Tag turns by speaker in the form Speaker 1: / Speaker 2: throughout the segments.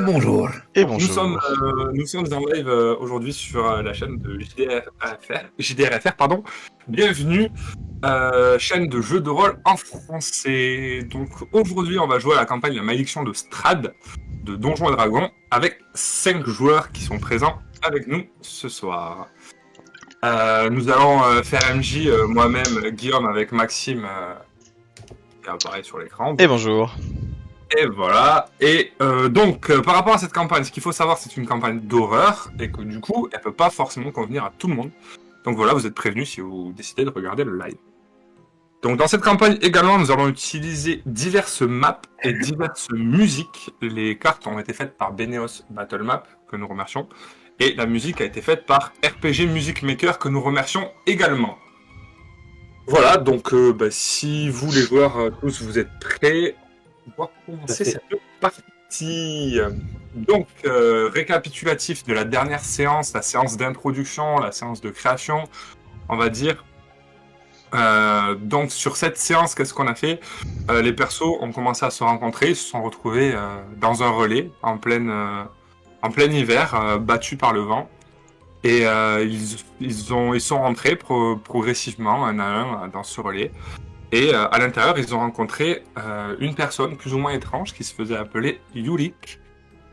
Speaker 1: Bonjour.
Speaker 2: Et
Speaker 3: Nous sommes,
Speaker 2: bonjour.
Speaker 3: nous sommes en live aujourd'hui sur la chaîne de JDRFR, pardon. Bienvenue, chaîne de jeux de rôle en français. Donc aujourd'hui, on va jouer à la campagne La Malédiction de Strahd de Donjons et Dragons avec 5 joueurs qui sont présents avec nous ce soir. Nous allons faire MJ, moi-même, Guillaume avec Maxime qui apparaît sur l'écran.
Speaker 2: Et bonjour.
Speaker 3: Et voilà. Et donc, par rapport à cette campagne, ce qu'il faut savoir, c'est une campagne d'horreur et que du coup, elle peut pas forcément convenir à tout le monde. Donc voilà, vous êtes prévenus si vous décidez de regarder le live. Donc dans cette campagne également, nous allons utiliser diverses maps et diverses musiques. Les cartes ont été faites par Beneos Battle Map, que nous remercions. Et la musique a été faite par RPG Music Maker, que nous remercions également. Voilà, donc si vous les joueurs tous vous êtes prêts, on va commencer cette partie. Donc, récapitulatif de la dernière séance, la séance d'introduction, la séance de création, on va dire. Donc, sur cette séance, qu'est-ce qu'on a fait? Les persos ont commencé à se rencontrer, ils se sont retrouvés dans un relais en plein hiver, battus par le vent. Et ils sont rentrés progressivement, un à un, dans ce relais. Et à l'intérieur, ils ont rencontré une personne plus ou moins étrange qui se faisait appeler Yurik,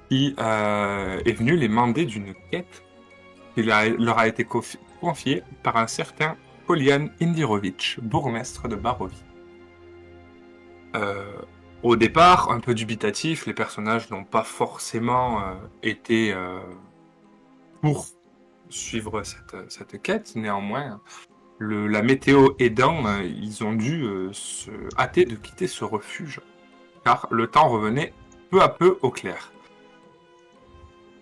Speaker 3: qui est venue les demander d'une quête qui leur a été confiée par un certain Polian Indirovitch, bourgmestre de Barovie. Au départ, un peu dubitatif, les personnages n'ont pas forcément été pour suivre cette quête. Néanmoins, la météo aidant, ils ont dû se hâter de quitter ce refuge, car le temps revenait peu à peu au clair.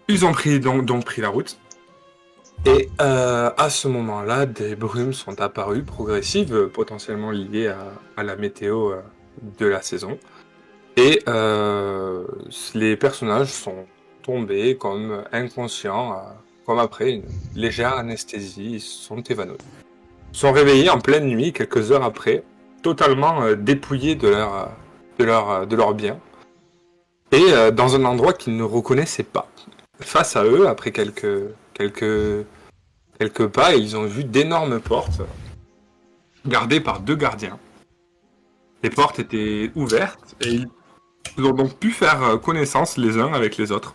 Speaker 3: Ils ont donc pris la route, et à ce moment-là, des brumes sont apparues progressives, potentiellement liées à la météo de la saison, et les personnages sont tombés comme inconscients, comme après une légère anesthésie, ils sont évanouis. Sont réveillés en pleine nuit, quelques heures après, totalement dépouillés de leurs biens, et dans un endroit qu'ils ne reconnaissaient pas. Face à eux, après quelques pas, ils ont vu d'énormes portes, gardées par 2 gardiens. Les portes étaient ouvertes, et ils ont donc pu faire connaissance les uns avec les autres,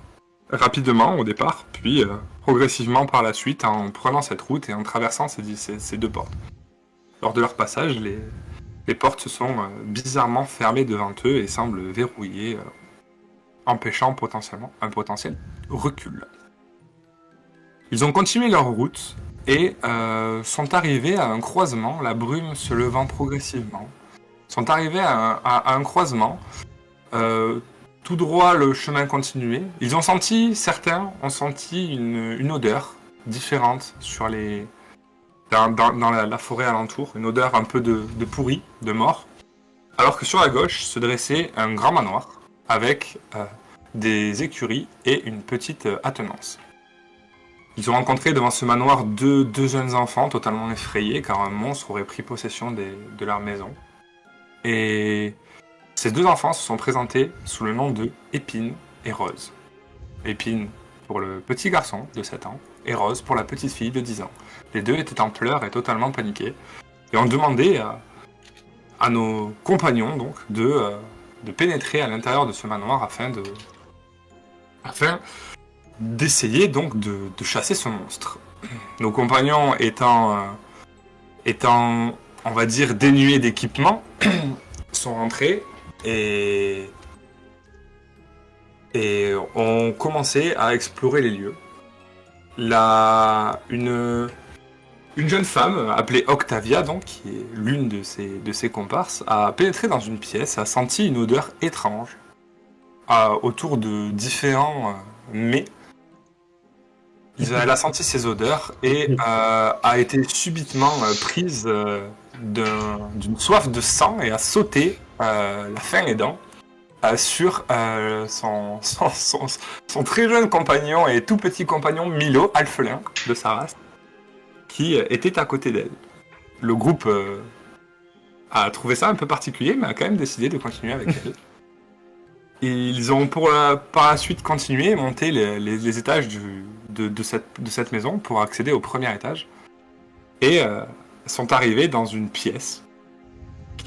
Speaker 3: rapidement au départ, puis progressivement par la suite, en prenant cette route et en traversant ces 2 portes. Lors de leur passage, les portes se sont bizarrement fermées devant eux et semblent verrouillées, empêchant potentiellement un potentiel recul. Ils ont continué leur route et sont arrivés à un croisement, la brume se levant progressivement. Sont arrivés à un croisement, tout droit le chemin continuait. Certains ont senti une odeur différente sur dans la forêt alentour, une odeur un peu de pourri, de mort. Alors que sur la gauche se dressait un grand manoir avec des écuries et une petite attenance. Ils ont rencontré devant ce manoir deux jeunes enfants totalement effrayés car un monstre aurait pris possession de leur maison. Et ces 2 enfants se sont présentés sous le nom de Épine et Rose. Épine pour le petit garçon de 7 ans et Rose pour la petite fille de 10 ans. Les 2 étaient en pleurs et totalement paniqués et ont demandé à nos compagnons donc de pénétrer à l'intérieur de ce manoir afin d'essayer donc de chasser ce monstre. Nos compagnons étant on va dire dénués d'équipement sont rentrés et ont commencé à explorer les lieux. Une jeune femme appelée Octavia, donc, qui est l'une de ses comparses, a pénétré dans une pièce, a senti une odeur étrange autour de différents mets. Elle a senti ces odeurs et a été subitement prise d'une soif de sang et a sauté, la faim aidant, sur son très jeune compagnon et tout petit compagnon Milo, alphelin de sa race, qui était à côté d'elle. Le groupe a trouvé ça un peu particulier, mais a quand même décidé de continuer avec elle. Ils ont par la suite continué et monté les étages de cette maison pour accéder au premier étage. Et sont arrivés dans une pièce,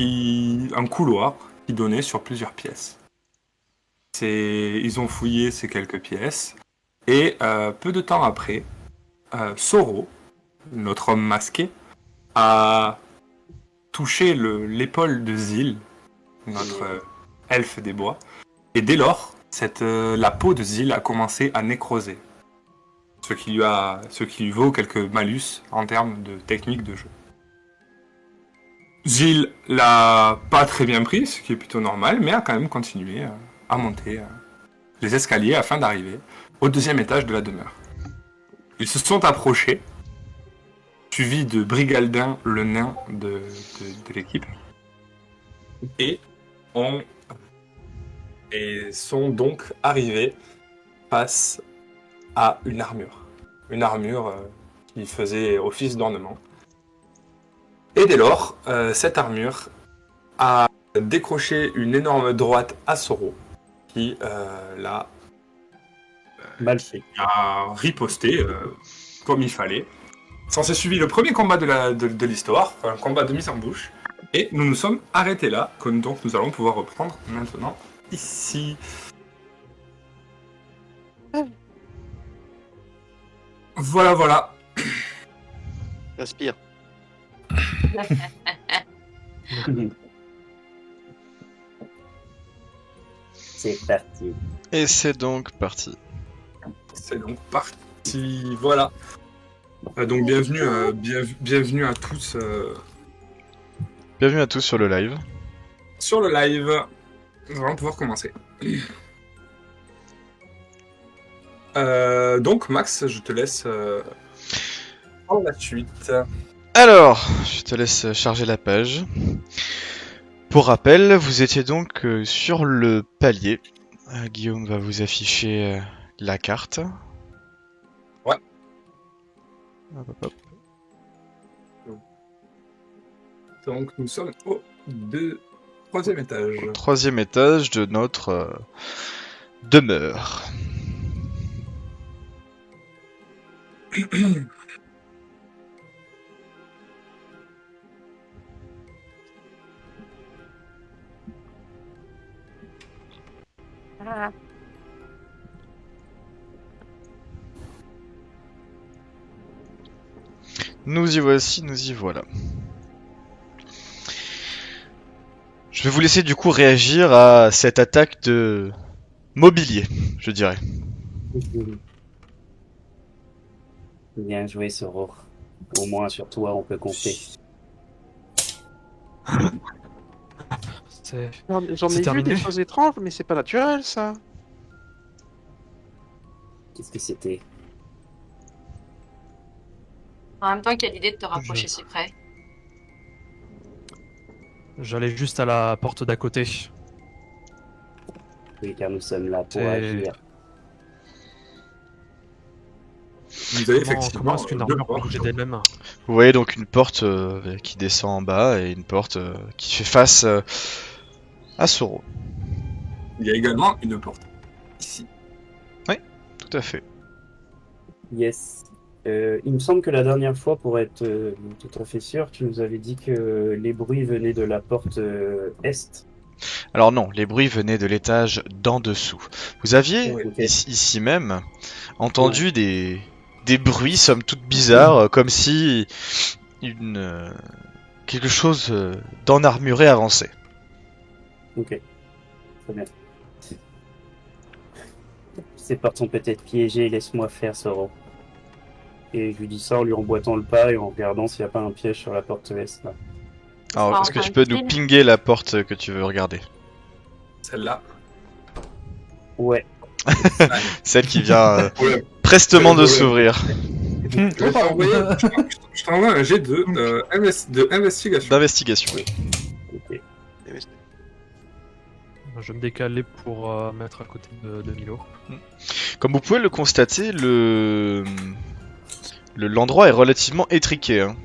Speaker 3: un couloir qui donnait sur plusieurs pièces. Ils ont fouillé ces quelques pièces. Et peu de temps après, Soro, notre homme masqué, a touché l'épaule de Zil, notre elfe des bois. Et dès lors, la peau de Zil a commencé à nécroser. Ce qui lui vaut quelques malus en termes de technique de jeu. Zil l'a pas très bien pris, ce qui est plutôt normal, mais a quand même continué à monter les escaliers afin d'arriver au deuxième étage de la demeure. Ils se sont approchés, suivis de Brigaldin, le nain de l'équipe, et sont donc arrivés face à une armure. Une armure qui faisait office d'ornement. Et dès lors, cette armure a décroché une énorme droite à Soro, qui l'a
Speaker 1: Mal fait.
Speaker 3: a riposté comme il fallait. S'en s'est suivi le premier combat de l'histoire, un combat de mise en bouche. Et nous nous sommes arrêtés là, donc nous allons pouvoir reprendre maintenant ici. Voilà, voilà.
Speaker 2: Respire.
Speaker 1: C'est parti.
Speaker 4: Et c'est donc parti.
Speaker 3: C'est donc parti. Voilà. Donc bienvenue à tous
Speaker 4: Bienvenue à tous sur le live.
Speaker 3: sur le live. Nous allons pouvoir commencer. Donc Max, je te laisse prendre la suite.
Speaker 4: Alors, je te laisse charger la page. Pour rappel, vous étiez donc sur le palier. Guillaume va vous afficher la carte.
Speaker 3: Ouais.
Speaker 4: Hop, hop, hop.
Speaker 3: Donc nous sommes au troisième étage.
Speaker 4: Troisième étage de notre demeure. Nous y voici, nous y voilà. Je vais vous laisser du coup réagir à cette attaque de mobilier, je dirais.
Speaker 1: Bien joué, Soro. Au moins, sur toi, on peut compter.
Speaker 2: J'en
Speaker 5: C'est
Speaker 2: ai vu
Speaker 5: terminé.
Speaker 2: des choses étranges, mais c'est pas naturel ça.
Speaker 1: Qu'est-ce que c'était?
Speaker 6: En même temps, quelle idée de te rapprocher si près.
Speaker 5: J'allais juste à la porte d'à côté.
Speaker 1: Oui, car nous sommes là pour
Speaker 5: C'est-
Speaker 1: agir.
Speaker 3: Vous avez
Speaker 5: Comment
Speaker 3: effectivement
Speaker 5: est-ce qu'une
Speaker 3: deux
Speaker 5: armure peut
Speaker 3: portes.
Speaker 5: bouger d'elle-même?
Speaker 4: Vous voyez donc une porte qui descend en bas et une porte qui fait face à Soro.
Speaker 3: Il y a également une porte ici.
Speaker 4: Tout à fait.
Speaker 1: Yes. Il me semble que la dernière fois, pour être tout à fait sûr, tu nous avais dit que les bruits venaient de la porte est.
Speaker 4: Alors non, les bruits venaient de l'étage d'en dessous. Vous aviez,
Speaker 3: Oui,
Speaker 1: ok.
Speaker 4: ici même, entendu des bruits, somme toute bizarres, comme si quelque chose d'enarmuré avançait.
Speaker 1: Ok. Très bien. Ces portes sont peut-être piégées, laisse-moi faire, Soro. Et je lui dis ça en lui emboîtant le pas et en regardant s'il n'y a pas un piège sur la porte est là.
Speaker 4: Alors,
Speaker 6: Ah,
Speaker 4: est-ce que
Speaker 6: enfin,
Speaker 4: tu peux nous
Speaker 6: pile.
Speaker 4: pinguer la porte que tu veux regarder?
Speaker 3: Celle-là.
Speaker 1: Ouais.
Speaker 4: Celle qui vient
Speaker 3: Problème.
Speaker 4: prestement de
Speaker 3: Ouais.
Speaker 4: s'ouvrir.
Speaker 3: Je t'envoie un jet de investigation.
Speaker 4: D'investigation.
Speaker 1: Ok.
Speaker 5: Je vais me décaler pour mettre à côté de Milo.
Speaker 4: Comme vous pouvez le constater, l'endroit est relativement étriqué. Hein.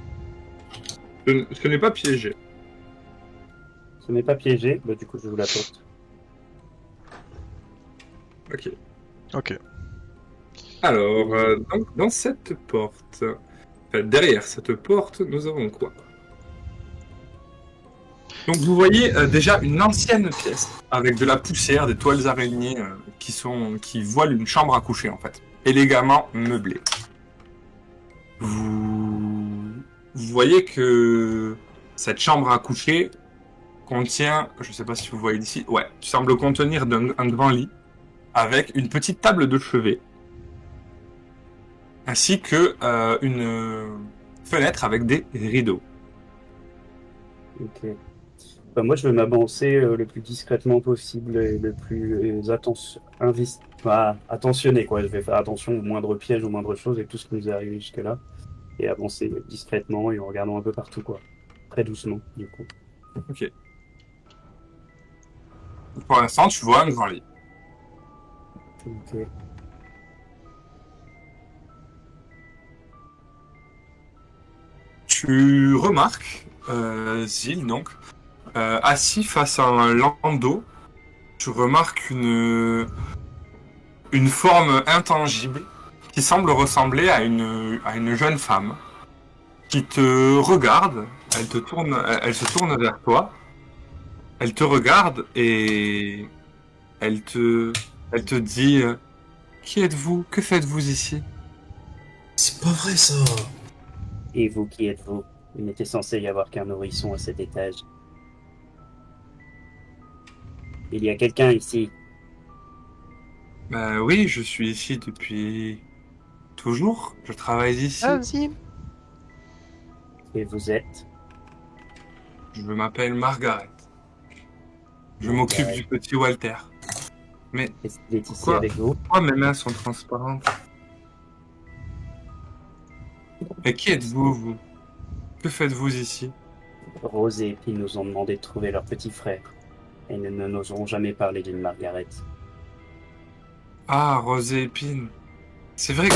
Speaker 3: Ce n'est pas piégé.
Speaker 1: Ce n'est pas piégé, bah du coup je vous la porte.
Speaker 3: Ok.
Speaker 4: Ok.
Speaker 3: Alors, donc, dans cette porte, enfin, derrière cette porte, nous avons quoi? Donc vous voyez déjà une ancienne pièce avec de la poussière, des toiles araignées qui voilent une chambre à coucher en fait, élégamment meublée. Vous voyez que cette chambre à coucher contient, je sais pas si vous voyez d'ici, ouais, semble contenir un grand lit avec une petite table de chevet, ainsi que une fenêtre avec des rideaux.
Speaker 1: Ok. Bah, moi, je vais m'avancer le plus discrètement possible et le plus attentionné, quoi. Je vais faire attention aux moindres pièges, aux moindres choses et tout ce qui nous est arrivé jusque-là. Et avancer discrètement et en regardant un peu partout, quoi. Très doucement, du coup.
Speaker 3: Ok. Pour l'instant, tu vois un grand lit.
Speaker 1: Ok.
Speaker 3: Tu remarques Zil, donc, assis face à un landau, tu remarques une forme intangible qui semble ressembler à une jeune femme qui te regarde, elle se tourne vers toi, elle te regarde et elle te dit qui êtes-vous? Que faites-vous ici?
Speaker 7: C'est pas vrai ça.
Speaker 1: Et vous, qui êtes-vous? Il n'était censé y avoir qu'un nourrisson à cet étage. Il y a quelqu'un ici.
Speaker 3: Bah oui, je suis ici depuis toujours, je travaille ici.
Speaker 2: Vas-y.
Speaker 1: Et vous êtes?
Speaker 3: Je m'appelle Margaret. Je m'occupe du petit Walter. Mais
Speaker 1: Est-ce qu'il est ici
Speaker 3: pourquoi,
Speaker 1: avec vous?
Speaker 3: pourquoi mes mains sont transparentes? Et qui êtes-vous, vous? Que faites-vous ici?
Speaker 1: Rose et Epi nous ont demandé de trouver leur petit frère. Et nous ne n'oserons jamais parler d'une Margaret.
Speaker 3: Ah, Rosé Épine. C'est vrai que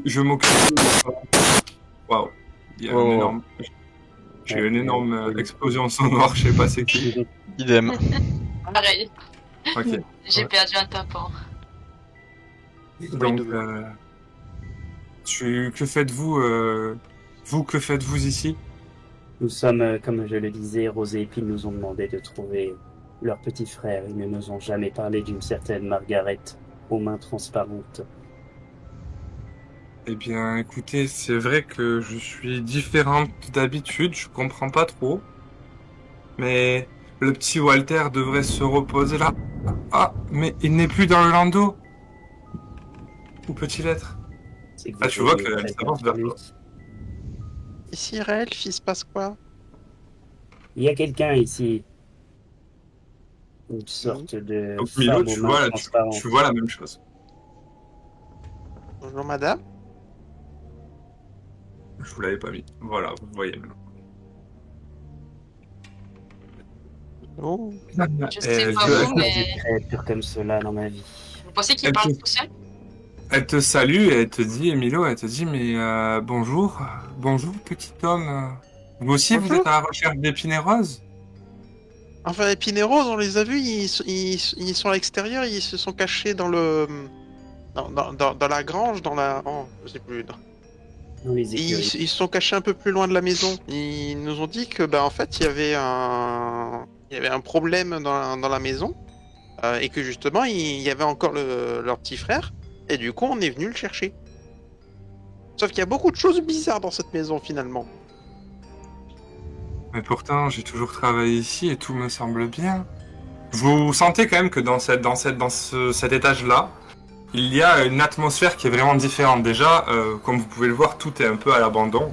Speaker 3: je m'occupe de... Waouh. Il y a
Speaker 4: Oh.
Speaker 3: une énorme... J'ai eu une énorme explosion sonore, je sais pas c'est qui.
Speaker 4: Idem.
Speaker 6: Pareil,
Speaker 3: Ok.
Speaker 6: j'ai
Speaker 3: Ouais.
Speaker 6: perdu un tympan.
Speaker 3: Donc, que faites-vous, vous, que faites-vous ici?
Speaker 1: Nous sommes, comme je le disais, Rose et Epi nous ont demandé de trouver leur petit frère. Ils ne nous ont jamais parlé d'une certaine Margaret aux mains transparentes.
Speaker 3: Eh bien, écoutez, c'est vrai que je suis différente d'habitude, je comprends pas trop. Mais le petit Walter devrait se reposer là. Ah, mais il n'est plus dans le landau. Où peut-il être?
Speaker 1: C'est que
Speaker 3: Ah,
Speaker 1: vous
Speaker 3: tu vois
Speaker 1: voyez
Speaker 3: qu'elle
Speaker 1: très
Speaker 3: s'avance
Speaker 1: bien
Speaker 3: vers toi.
Speaker 2: Ici, Relf, il se passe quoi?
Speaker 1: Il y a quelqu'un ici. Une sorte de
Speaker 3: Donc Milo,
Speaker 1: femme aux mains transparentes.
Speaker 3: tu vois la même chose.
Speaker 2: Bonjour, madame.
Speaker 3: Je vous l'avais pas mis. Voilà, vous voyez maintenant.
Speaker 2: Oh.
Speaker 6: Je sais pas vous, mais
Speaker 1: Des créatures comme cela dans ma vie.
Speaker 6: vous pensez qu'il parle tout seul?
Speaker 3: Elle te salue et elle te dit, Milo, elle te dit, mais bonjour, bonjour petit homme. Vous aussi, vous
Speaker 2: Bonjour.
Speaker 3: êtes à la recherche d'épines roses?
Speaker 2: Enfin, Épine et Rose, on les a vus, ils sont à l'extérieur, ils se sont cachés dans le... Dans la grange, dans la... Oh, je sais plus.
Speaker 1: Dans les écuries.
Speaker 2: Ils se sont cachés un peu plus loin de la maison. Ils nous ont dit que, bah, en fait, il y avait un problème dans la maison. Et que justement, il y avait encore leur petit frère. Et du coup, on est venu le chercher. Sauf qu'il y a beaucoup de choses bizarres dans cette maison, finalement.
Speaker 3: Mais pourtant, j'ai toujours travaillé ici et tout me semble bien. Vous sentez quand même que dans cet étage-là, il y a une atmosphère qui est vraiment différente. Déjà, comme vous pouvez le voir, tout est un peu à l'abandon.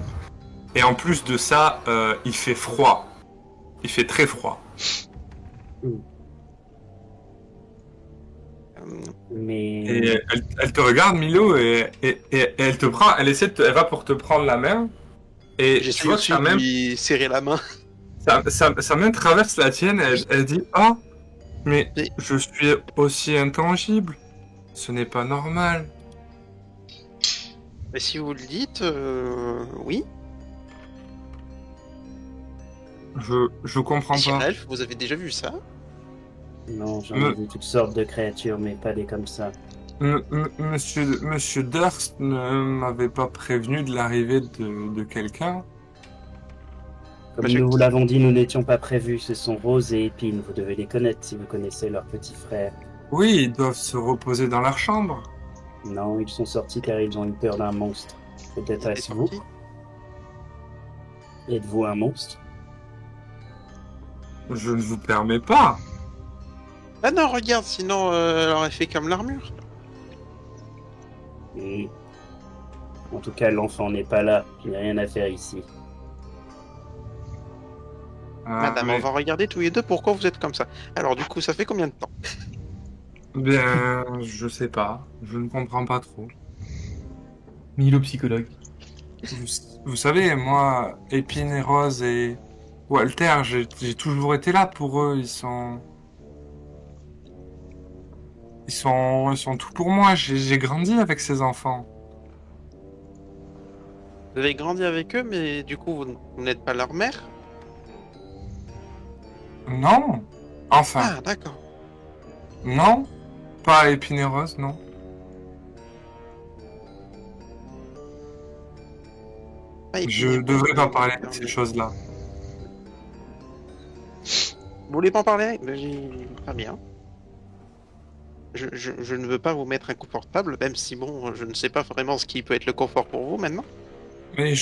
Speaker 3: Et en plus de ça, il fait froid. Il fait très froid.
Speaker 1: Mais
Speaker 3: Et elle te regarde, Milo, et elle te prend, elle va pour te prendre la main. Et tu
Speaker 2: J'essaie
Speaker 3: vois que
Speaker 2: aussi
Speaker 3: sa
Speaker 2: de
Speaker 3: main,
Speaker 2: lui serrer la main.
Speaker 3: sa main traverse la tienne, elle dit « Ah, mais
Speaker 2: Mais-
Speaker 3: je suis aussi intangible. Ce n'est pas normal.
Speaker 2: Mais si vous le dites, oui.
Speaker 3: Je comprends
Speaker 2: Monsieur
Speaker 3: pas.
Speaker 2: Elf, vous avez déjà vu ça?
Speaker 1: Non, j'en ai vu toutes sortes de créatures, mais pas des comme ça.
Speaker 3: Monsieur Durst ne m'avait pas prévenu de l'arrivée de quelqu'un.
Speaker 1: Comme
Speaker 2: Monsieur-
Speaker 1: nous vous l'avons dit, nous n'étions pas prévus. Ce sont Rose et Épine. Vous devez les connaître si vous connaissez leur petit frère.
Speaker 3: Oui, ils doivent se reposer dans leur chambre.
Speaker 1: Non, ils sont sortis car ils ont eu peur d'un monstre. Peut-être
Speaker 2: Il est
Speaker 1: est-ce vous?
Speaker 2: sorti.
Speaker 1: Êtes-vous un monstre?
Speaker 3: Je ne vous permets pas.
Speaker 2: Ah non, regarde, sinon elle aurait fait comme l'armure.
Speaker 1: Hmm. En tout cas, l'enfant n'est pas là. Il n'y a rien à faire ici.
Speaker 2: Madame,
Speaker 3: mais-
Speaker 2: on va regarder tous les deux pourquoi vous êtes comme ça. Alors du coup, ça fait combien de temps?
Speaker 3: Bien, je sais pas. Je ne comprends pas trop.
Speaker 7: Milo psychologue.
Speaker 3: Vous, vous savez, moi, Épine et Rose et Walter, j'ai toujours été là pour eux. Ils sont tout pour moi. J'ai grandi avec ces enfants.
Speaker 2: Vous avez grandi avec eux, mais du coup, vous n'êtes pas leur mère?
Speaker 3: Non. Enfin,
Speaker 2: Ah, d'accord.
Speaker 3: non. Pas Épine et Rose, non.
Speaker 2: Ah, et puis,
Speaker 3: Je
Speaker 2: bon,
Speaker 3: devrais pas parler de ces choses-là.
Speaker 2: Vous voulez pas en parler? Pas bien. Je ne veux pas vous mettre inconfortable, même si bon, je ne sais pas vraiment ce qui peut être le confort pour vous maintenant.
Speaker 3: Mais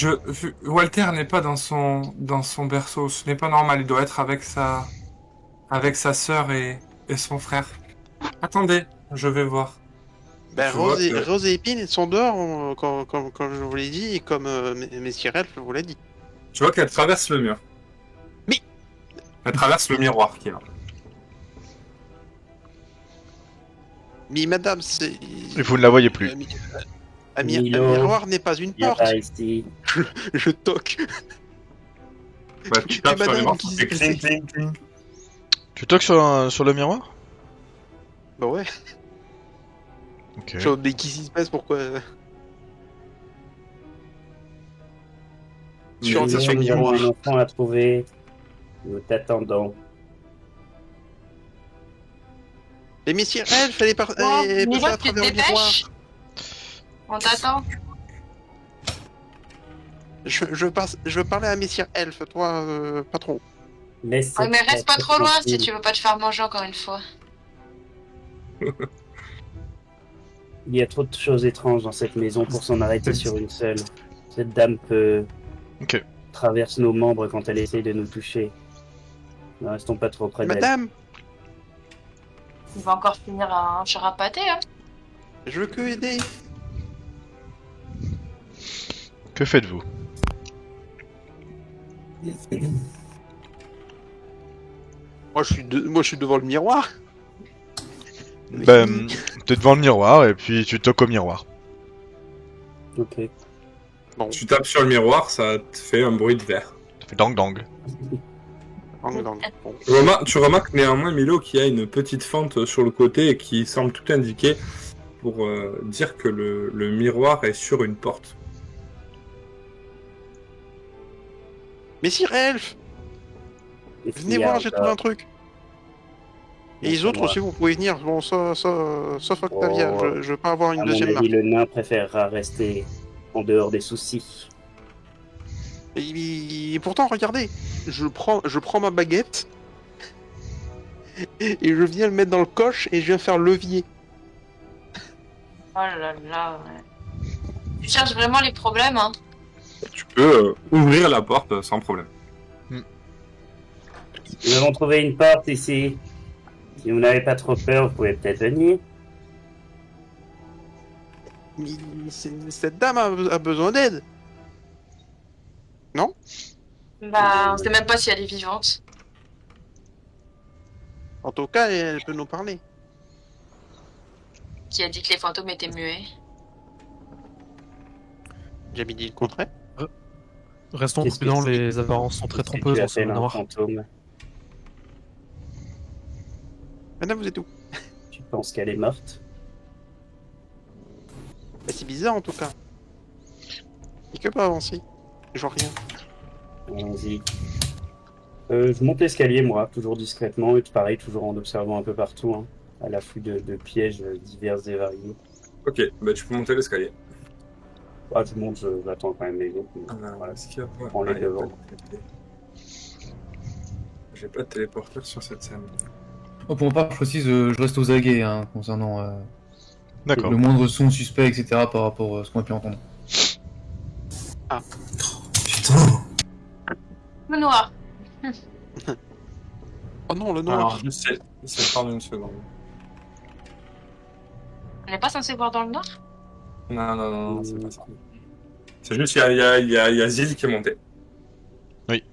Speaker 3: Walter n'est pas dans son berceau. Ce n'est pas normal. Il doit être avec sa sœur et son frère. Attendez, je vais voir.
Speaker 2: Ben,
Speaker 3: Je vois que-
Speaker 2: Rose et Épine ils sont dehors, comme je vous l'ai dit, et comme Messieurs Elf vous l'a dit.
Speaker 3: Tu vois qu'elle traverse le mur.
Speaker 2: Mais-
Speaker 3: Elle traverse le miroir qui est là.
Speaker 2: Mais madame, c'est...
Speaker 4: Et vous ne la voyez plus.
Speaker 2: Un
Speaker 1: Milo.
Speaker 2: miroir n'est pas une
Speaker 1: Viens
Speaker 2: porte.
Speaker 1: par ici.
Speaker 2: Je toque.
Speaker 3: Bah, tu tapes
Speaker 2: Et
Speaker 3: sur le
Speaker 2: madame,
Speaker 3: miroir,
Speaker 2: qui
Speaker 3: ça
Speaker 2: s'est
Speaker 3: fait cling,
Speaker 2: passé
Speaker 3: cling, cling.
Speaker 4: Tu toques sur le miroir?
Speaker 2: Bah ouais,
Speaker 4: Ok.
Speaker 2: genre, mais qu'est-ce qui se passe, pourquoi... Sur
Speaker 3: Mais
Speaker 2: ça,
Speaker 1: Milo,
Speaker 2: sur le
Speaker 1: nous avons
Speaker 2: miroir.
Speaker 1: un enfant à trouver. Nous t'attendons.
Speaker 2: Les Messieurs Elf, elle est
Speaker 6: Bon,
Speaker 2: passée
Speaker 6: Milo,
Speaker 2: à
Speaker 6: tu te
Speaker 2: travers le miroir.
Speaker 6: dépêches. On t'attend.
Speaker 2: Je veux parler à Messieurs Elf, toi, pas trop.
Speaker 1: Laisse
Speaker 6: Ouais, mais
Speaker 1: cette
Speaker 6: reste pas
Speaker 1: tête
Speaker 6: trop loin si
Speaker 1: tranquille.
Speaker 6: tu veux pas te faire manger encore une fois.
Speaker 1: Il y a trop de choses étranges dans cette maison pour s'en arrêter sur une seule. Cette dame peut...
Speaker 4: Ok.
Speaker 1: traverse nos membres quand elle essaye de nous toucher. Ne restons pas trop près d'elle.
Speaker 2: Madame,
Speaker 6: Il va encore finir un charapaté, hein.
Speaker 2: je veux que aider.
Speaker 4: Que faites-vous?
Speaker 2: Moi, je suis devant le miroir.
Speaker 4: Ben, t'es devant le miroir et puis tu toques au miroir.
Speaker 1: Ok.
Speaker 3: Tu tapes sur le miroir, ça te fait un bruit de verre.
Speaker 4: Ça fait dang dang.
Speaker 2: Bon.
Speaker 3: Tu remarques néanmoins, Milo, qu'il y a une petite fente sur le côté et qui semble tout indiquer pour dire que le miroir est sur une porte.
Speaker 2: Messieurs Elf,
Speaker 1: Qu'est-ce
Speaker 2: venez
Speaker 1: qu'il y a
Speaker 2: voir, j'ai
Speaker 1: encore?
Speaker 2: trouvé un truc. Et les
Speaker 1: Montre-moi.
Speaker 2: autres aussi, vous pouvez venir. Bon, sauf Octavia,
Speaker 1: Oh.
Speaker 2: je veux pas avoir une
Speaker 1: À mon
Speaker 2: deuxième
Speaker 1: avis,
Speaker 2: marque.
Speaker 1: le nain préférera rester en dehors des soucis.
Speaker 2: Et pourtant, regardez, je prends ma baguette et je viens le mettre dans le coche et je viens faire levier.
Speaker 6: Oh là là, ouais. Tu cherches vraiment les problèmes, hein.
Speaker 3: Tu peux ouvrir la porte sans problème.
Speaker 1: Nous avons trouvé une porte ici. Si vous n'avez pas trop peur, vous pouvez peut-être venir.
Speaker 2: Mais cette dame a besoin d'aide.
Speaker 6: Bah, on sait même pas si elle est vivante.
Speaker 2: En tout cas, elle peut nous parler.
Speaker 6: Qui a dit que les fantômes étaient muets?
Speaker 2: J'ai bien dit le contraire.
Speaker 5: Restons
Speaker 1: Qu'est-ce que
Speaker 5: prudents,
Speaker 1: c'est
Speaker 5: les apparences sont très
Speaker 1: Qu'est-ce que
Speaker 5: trompeuses
Speaker 1: tu
Speaker 5: dans ce
Speaker 1: appelles un
Speaker 5: noir.
Speaker 1: fantôme?
Speaker 2: Madame, vous êtes où?
Speaker 1: Tu penses qu'elle est morte?
Speaker 2: Bah, c'est bizarre en tout cas. Et que pas avancer. Je vois rien.
Speaker 1: Allons-y. Je monte l'escalier, moi, toujours discrètement, et pareil, toujours en observant un peu partout, hein, à l'affût de pièges divers et variés.
Speaker 3: Ok, bah tu peux monter l'escalier.
Speaker 1: Ah, je monte, j'attends quand même les autres, mais voilà,
Speaker 3: Est-ce qu'il y a
Speaker 1: je
Speaker 3: pas...
Speaker 1: prends les
Speaker 3: Ah, il y a pas
Speaker 1: devants.
Speaker 3: de... J'ai pas de téléporteur sur cette scène.
Speaker 7: Oh, pour ma part, je précise, je reste aux aguets hein, concernant
Speaker 4: D'accord.
Speaker 7: le moindre son suspect, etc. par rapport à ce qu'on a pu entendre.
Speaker 6: Le noir.
Speaker 2: Oh non, le noir.
Speaker 3: Alors, juste, c'est prendre une seconde.
Speaker 6: On n'est pas censé voir dans le noir?
Speaker 3: Non, c'est pas ça. C'est juste, il y a Zil qui est monté.
Speaker 4: Oui.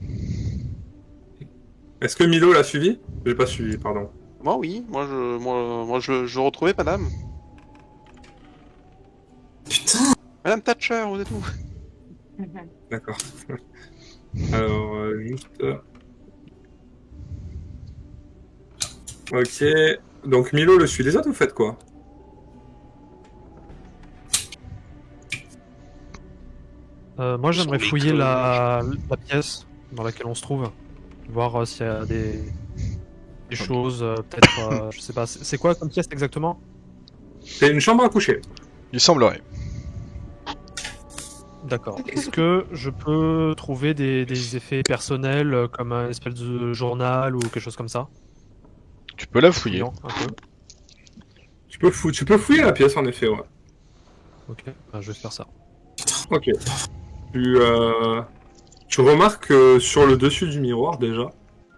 Speaker 3: Est-ce que Milo l'a suivi? J'ai pas suivi, pardon.
Speaker 2: Moi, oui. Je retrouvais madame. Madame Thatcher, vous êtes où?
Speaker 3: D'accord. Alors, juste... Ok. Donc Milo le suit. Les autres, vous faites quoi?
Speaker 5: Moi, j'aimerais
Speaker 2: Sur les
Speaker 5: fouiller
Speaker 2: creux.
Speaker 5: la pièce dans laquelle on se trouve, voir s'il y a des choses, peut-être, je sais pas. C'est quoi comme pièce exactement?
Speaker 3: C'est une chambre à coucher.
Speaker 4: Il semblerait.
Speaker 5: D'accord. Est-ce que je peux trouver des effets personnels comme un espèce de journal ou quelque chose comme ça?
Speaker 4: Tu peux la fouiller.
Speaker 5: Fouillant, un peu.
Speaker 3: Tu peux fouiller la pièce, en effet, ouais.
Speaker 5: Ok, bah, je vais faire ça.
Speaker 3: Ok. Tu remarques que sur le dessus du miroir, déjà,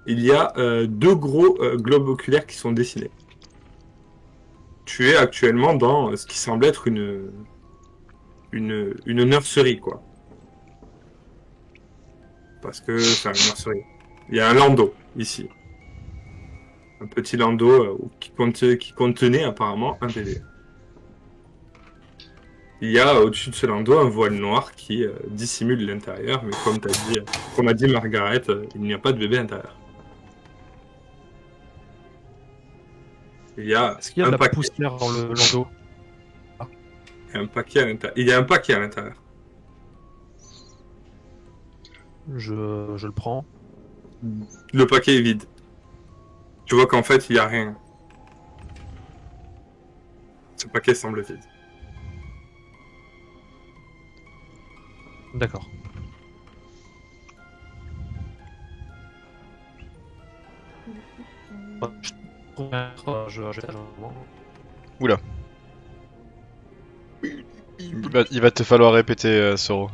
Speaker 3: il y a deux gros globes oculaires qui sont dessinés. Tu es actuellement dans ce qui semble être une nurserie, quoi. Parce que c'est une nurserie. Il y a un landau, ici. Un petit landau qui contenait apparemment un bébé. Il y a au-dessus de ce landau un voile noir qui dissimule l'intérieur, mais comme a dit Margaret, il n'y a pas de bébé à l'intérieur. Il y a
Speaker 5: Est-ce qu'il y a
Speaker 3: un
Speaker 5: de la
Speaker 3: paquet.
Speaker 5: poussière dans le landau?
Speaker 3: Il y a un paquet à l'intérieur. Il y a un paquet à l'intérieur.
Speaker 5: Je le prends.
Speaker 3: Le paquet est vide. Tu vois qu'en fait, il n'y a rien. Ce paquet semble vide.
Speaker 5: D'accord.
Speaker 4: Oula. Il va te falloir répéter, Soro.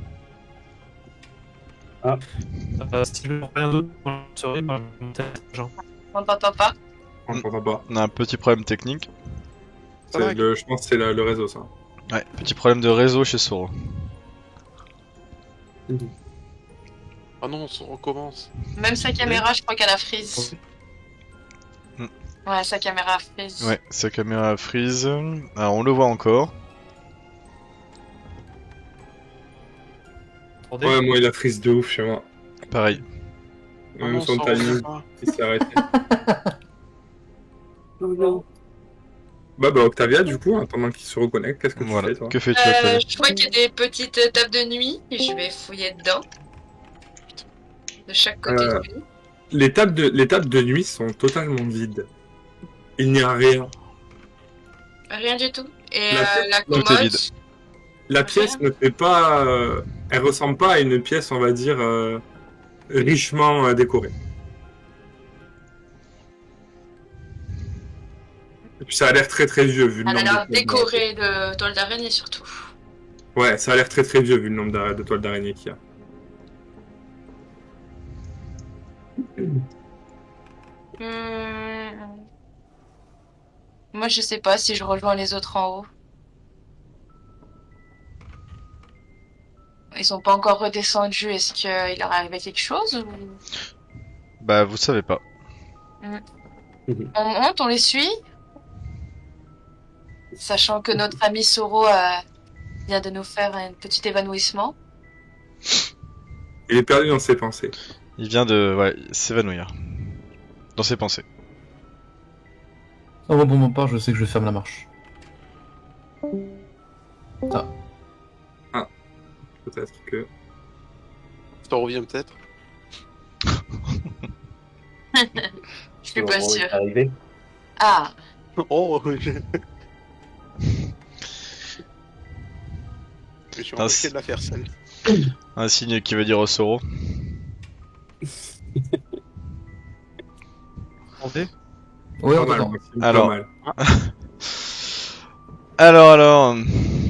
Speaker 5: Si je ne rien d'autre dans la série, moi, je vais monter à l'étage, hein.
Speaker 6: On t'entend pas.
Speaker 3: On comprend pas.
Speaker 4: On a un petit problème technique.
Speaker 3: Je pense que c'est le réseau, ça.
Speaker 4: Ouais, petit problème de réseau chez Soro.
Speaker 2: Oh non, on recommence.
Speaker 6: Même sa caméra, je crois qu'elle a freeze.
Speaker 4: Mm.
Speaker 6: Ouais, sa caméra a freeze.
Speaker 4: Ouais, sa caméra freeze. Alors on le voit encore.
Speaker 5: Attendez.
Speaker 3: Ouais, moi, il a frise de ouf chez moi.
Speaker 4: Pareil.
Speaker 2: Oh
Speaker 3: Même
Speaker 2: non,
Speaker 3: son
Speaker 2: ça revient
Speaker 3: timing,
Speaker 2: pas.
Speaker 3: il s'est arrêté.
Speaker 1: Oh non.
Speaker 3: Bah, Octavia, du coup, pendant qu'il se reconnecte, qu'est-ce que tu
Speaker 4: Voilà.
Speaker 3: fais, toi?
Speaker 4: Que fais-tu, Octavia?
Speaker 6: Je vois qu'il y a des petites tables de nuit et je vais fouiller dedans. De chaque côté
Speaker 3: Euh.
Speaker 6: du lit.
Speaker 3: Les tables de nuit sont totalement vides. Il n'y a rien.
Speaker 6: Rien du tout. Et
Speaker 3: La pièce-
Speaker 6: la
Speaker 4: Tout est
Speaker 6: commode.
Speaker 4: vide.
Speaker 3: La pièce ne fait pas... elle ressemble pas à une pièce, on va dire, richement décorée. Et puis ça a l'air très très vieux vu le
Speaker 6: Elle a
Speaker 3: nombre
Speaker 6: l'air
Speaker 3: de toiles
Speaker 6: décorée de toiles d'araignée surtout.
Speaker 3: Ouais, ça a l'air très très vieux vu le nombre de toiles d'araignée qu'il y a.
Speaker 6: Moi, je sais pas si je rejoins les autres en haut. Ils sont pas encore redescendus. Est-ce qu'il leur est arrivé quelque chose ou...
Speaker 4: Bah vous savez pas.
Speaker 6: On monte, on les suit. Sachant que notre ami Soro vient de nous faire un petit évanouissement.
Speaker 3: Il est perdu dans ses pensées.
Speaker 4: Il vient de s'évanouir. Dans ses pensées.
Speaker 7: Ah bon, pour ma part, je sais que je ferme la marche.
Speaker 3: Peut-être que...
Speaker 2: Ça revient peut-être.
Speaker 6: suis pas sûre.
Speaker 1: Arrivé.
Speaker 6: Ah,
Speaker 2: Oh, je suis
Speaker 4: Ah,
Speaker 2: empêché de la faire celle.
Speaker 4: Un signe qui veut dire au Soro.
Speaker 5: Entendez
Speaker 7: Ouais, on
Speaker 3: Pas mal,
Speaker 7: t'entend.
Speaker 3: Maxime,
Speaker 4: Alors.
Speaker 3: pas mal.
Speaker 4: Alors,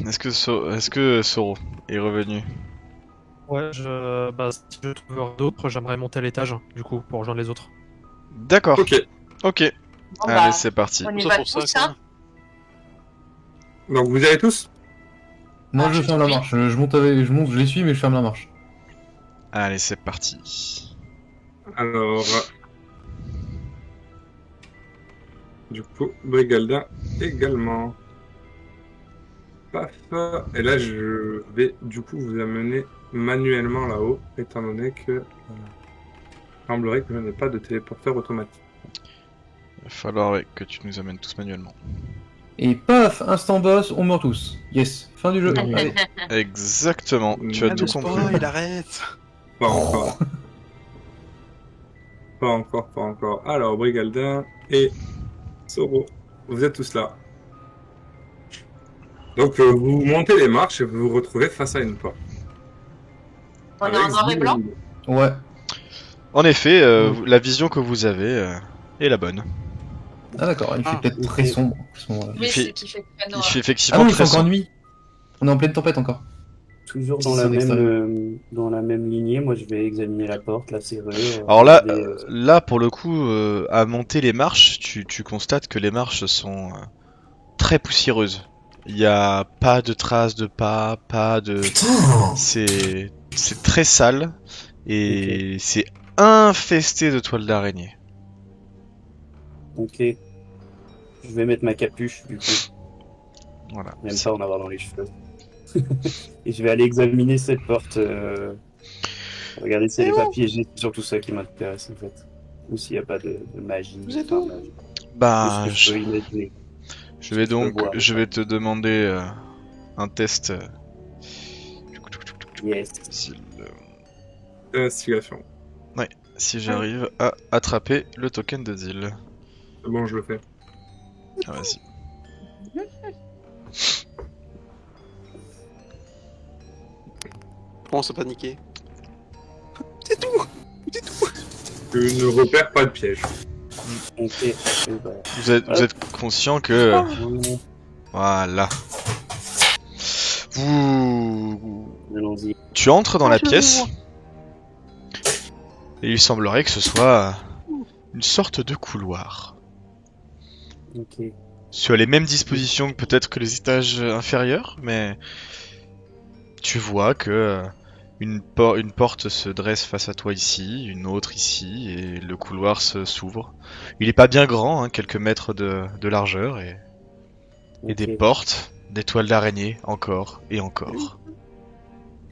Speaker 4: est-ce que Soro est revenu?
Speaker 5: Ouais, si je trouve d'autres, j'aimerais monter à l'étage, du coup, pour rejoindre les autres.
Speaker 4: D'accord.
Speaker 3: Ok.
Speaker 4: Ok.
Speaker 6: bon,
Speaker 4: Allez,
Speaker 6: bah,
Speaker 4: c'est parti.
Speaker 6: on y
Speaker 2: Ça
Speaker 6: va
Speaker 2: pour ça,
Speaker 6: tous,
Speaker 2: quoi.
Speaker 6: hein.
Speaker 3: Donc vous y allez tous?
Speaker 7: Moi,
Speaker 6: Ah,
Speaker 7: je ferme la
Speaker 6: oui.
Speaker 7: marche. Je monte, je les suis, mais je ferme la marche.
Speaker 4: Allez, c'est parti.
Speaker 3: Alors... Du coup, Brigalda également. Paf. Et là, je vais du coup vous amener manuellement là-haut, étant donné que... il semblerait que je n'ai pas de téléporteur automatique.
Speaker 4: Il va falloir ouais, que tu nous amènes tous manuellement.
Speaker 7: Et paf, instant boss, on meurt tous. Yes, fin du jeu.
Speaker 3: Non.
Speaker 7: Allez.
Speaker 4: Exactement, tu as
Speaker 3: Ah,
Speaker 4: tout
Speaker 3: mais
Speaker 4: compris.
Speaker 2: Il arrête.
Speaker 3: Pas encore. Pas encore. Alors, Brigalda et Soro, vous êtes tous là. Donc, vous montez les marches et vous vous retrouvez face à une porte.
Speaker 6: On est en noir et blanc.
Speaker 7: Ouais.
Speaker 4: En effet, la vision que vous avez est la bonne.
Speaker 7: Ah d'accord, il fait
Speaker 2: Ah,
Speaker 7: peut-être
Speaker 1: ok.
Speaker 7: très sombre. à ce moment-là.
Speaker 6: Oui,
Speaker 4: fait-
Speaker 6: c'est qui fait très
Speaker 4: Il
Speaker 6: noir.
Speaker 4: fait
Speaker 7: Ah
Speaker 4: effectivement
Speaker 7: non, il fait
Speaker 4: très
Speaker 7: encore
Speaker 4: sombre.
Speaker 7: nuit. On est en pleine tempête encore.
Speaker 1: Toujours
Speaker 7: Si
Speaker 1: dans
Speaker 7: c'est
Speaker 1: la
Speaker 7: en extérieur.
Speaker 1: dans la même lignée. Moi, je vais examiner la porte, la serrure.
Speaker 4: Alors là,
Speaker 1: regarder,
Speaker 4: là pour le coup, à monter les marches, tu constates que les marches sont très poussiéreuses. Il n'y a pas de traces de pas, pas de... C'est très sale et c'est infesté de toiles d'araignée.
Speaker 1: Ok. Je vais mettre ma capuche, du coup.
Speaker 4: Voilà.
Speaker 1: Même pas en avoir dans les cheveux. Et je vais aller examiner cette porte. Regarder s'il y a des papiers. C'est surtout ça qui m'intéresse, en fait. Ou s'il n'y a pas de magie.
Speaker 2: Vous êtes
Speaker 1: enfin,
Speaker 2: où
Speaker 1: magie.
Speaker 4: Bah,
Speaker 1: Tout ce que je peux imaginer.
Speaker 4: je vais
Speaker 1: je peux
Speaker 4: donc,
Speaker 1: voir.
Speaker 4: je vais te demander un test.
Speaker 1: Yes.
Speaker 3: Investigation.
Speaker 4: Si j'arrive à attraper le token de deal.
Speaker 3: C'est bon, je le fais.
Speaker 4: Ah, vas-y.
Speaker 2: Commence à paniquer.
Speaker 3: Je ne repère pas de piège.
Speaker 1: Ok. Et bah,
Speaker 4: Vous êtes conscient que... Voilà.
Speaker 1: allons-y.
Speaker 4: Tu entres dans la pièce et il semblerait que ce soit une sorte de couloir.
Speaker 1: Ok.
Speaker 4: Tu as les mêmes dispositions que peut-être que les étages inférieurs, mais tu vois que une porte se dresse face à toi ici, une autre ici, et le couloir s'ouvre. Il est pas bien grand, hein, quelques mètres de largeur, et des
Speaker 1: Ok.
Speaker 4: portes, des toiles d'araignée, encore et encore.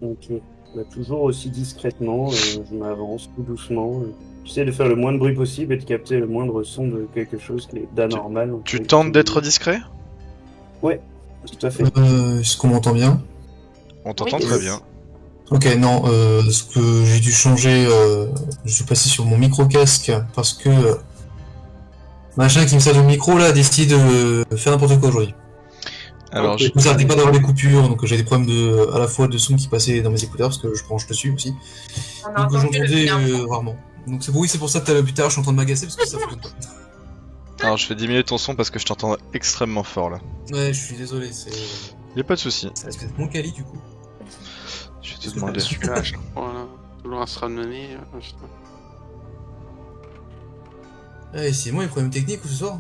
Speaker 1: Ok. Bah, toujours aussi discrètement, je m'avance tout doucement. J'essaie de faire le moins de bruit possible et de capter le moindre son de quelque chose qui est d'anormal.
Speaker 4: Tu tentes d'être discret?
Speaker 1: Ouais, tout à fait.
Speaker 8: Est-ce qu'on m'entend bien?
Speaker 4: On t'entend
Speaker 6: Oui.
Speaker 4: très bien.
Speaker 8: Ok, non, ce que j'ai dû changer, je suis passé sur mon micro-casque parce que machin qui me sert de micro là décide de faire n'importe quoi aujourd'hui.
Speaker 4: Alors,
Speaker 3: Ok.
Speaker 4: j'ai-
Speaker 8: Du coup, ça arrêtait pas d'avoir des coupures, donc j'ai des problèmes à la fois de son qui passait dans mes écouteurs parce que je branche dessus aussi.
Speaker 6: On a
Speaker 8: Donc
Speaker 6: entendu le
Speaker 8: j'entendais
Speaker 6: bien.
Speaker 8: rarement. Donc c'est pour ça que plus tard je suis en train de m'agacer parce que ça fonctionne pas.
Speaker 4: alors, je vais diminuer ton son parce que je t'entends extrêmement fort là.
Speaker 8: Ouais, je suis désolé, c'est.
Speaker 4: Y'a pas de souci.
Speaker 8: Ça risque d'être mon quali du coup.
Speaker 4: Je vais te
Speaker 8: Parce que
Speaker 4: demander.
Speaker 2: Celui-là, à chaque fois, là, toujours à se ramener.
Speaker 8: Ouais, c'est moi les problèmes techniques ou ce soir?